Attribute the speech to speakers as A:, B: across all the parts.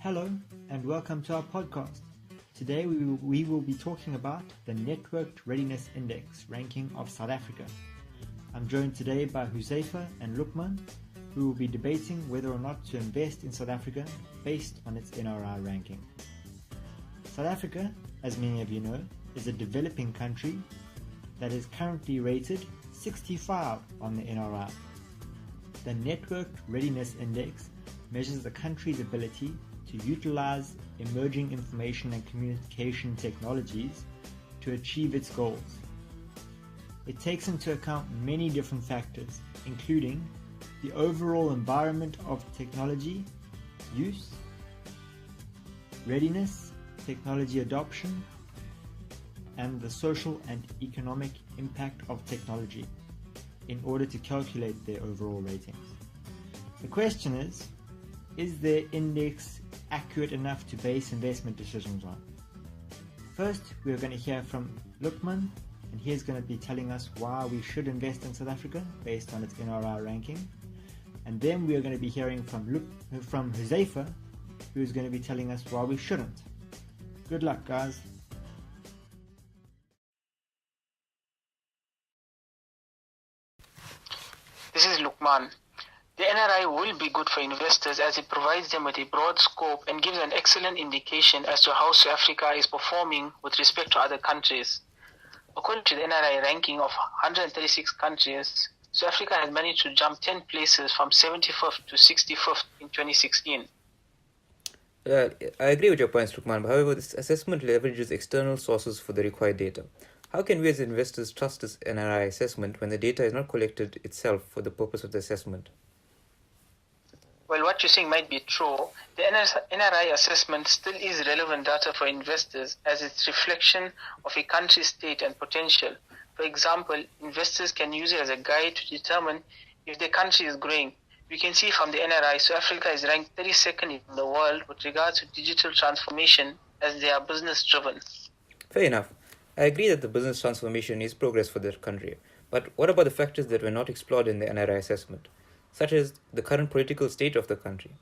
A: Hello and welcome to our podcast. Today we will be talking about the Networked Readiness Index ranking of South Africa. I'm joined today by Huzaifa and Lukman, who will be debating whether or not to invest in South Africa based on its NRI ranking. South Africa, as many of you know, is a developing country that is currently rated 65 on the NRI. The Networked Readiness Index measures the country's ability to utilize emerging information and communication technologies to achieve its goals. It takes into account many different factors, including the overall environment of technology use, readiness, technology adoption, and the social and economic impact of technology in order to calculate their overall ratings. The question is their index accurate enough to base investment decisions on? First, we are going to hear from Lukman, and he's going to be telling us why we should invest in South Africa based on its NRI ranking. And then we are going to be hearing from Huzaifa, who's going to be telling us why we shouldn't. Good luck, guys.
B: This is Lukman. The NRI will be good for investors as it provides them with a broad scope and gives an excellent indication as to how South Africa is performing with respect to other countries. According to the NRI ranking of 136 countries, South Africa has managed to jump 10 places from 75th to 65th in 2016.
C: I agree with your points, Lukman. However, this assessment leverages external sources for the required data. How can we as investors trust this NRI assessment when the data is not collected itself for the purpose of the assessment?
B: Well, what you're saying might be true. The NRI assessment still is relevant data for investors as it's reflection of a country's state and potential. For example, investors can use it as a guide to determine if the country is growing. We can see from the NRI, South Africa is ranked 32nd in the world with regards to digital transformation as they are business driven.
C: Fair enough. I agree that the business transformation is progress for the country. But what about the factors that were not explored in the NRI assessment, such as the current political state of the country?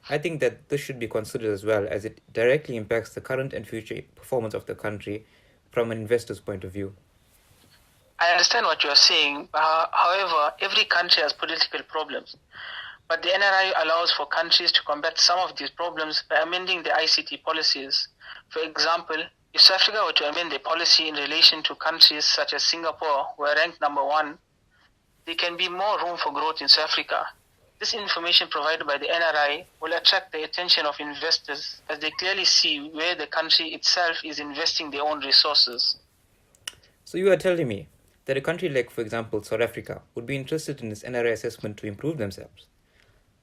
C: I think that this should be considered as well, as it directly impacts the current and future performance of the country from an investor's point of view.
B: I understand what you are saying. However, every country has political problems. But the NRI allows for countries to combat some of these problems by amending the ICT policies. For example, if South Africa were to amend their policy in relation to countries such as Singapore, who are ranked number 1, there can be more room for growth in South Africa. This information provided by the NRI will attract the attention of investors as they clearly see where the country itself is investing their own resources.
C: So you are telling me that a country like, for example, South Africa would be interested in this NRI assessment to improve themselves.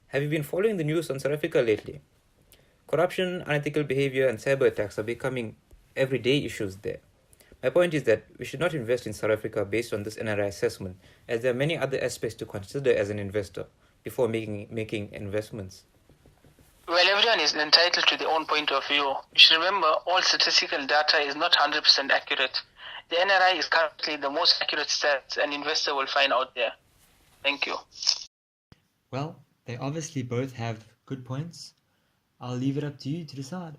C: Have you been following the news on South Africa lately? Corruption, unethical behavior, and cyber attacks are becoming everyday issues there. My point is that we should not invest in South Africa based on this NRI assessment, as there are many other aspects to consider as an investor before making investments.
B: Well, everyone is entitled to their own point of view. You should remember all statistical data is not 100% accurate. The NRI is currently the most accurate stats an investor will find out there. Thank you.
A: Well, they obviously both have good points. I'll leave it up to you to decide.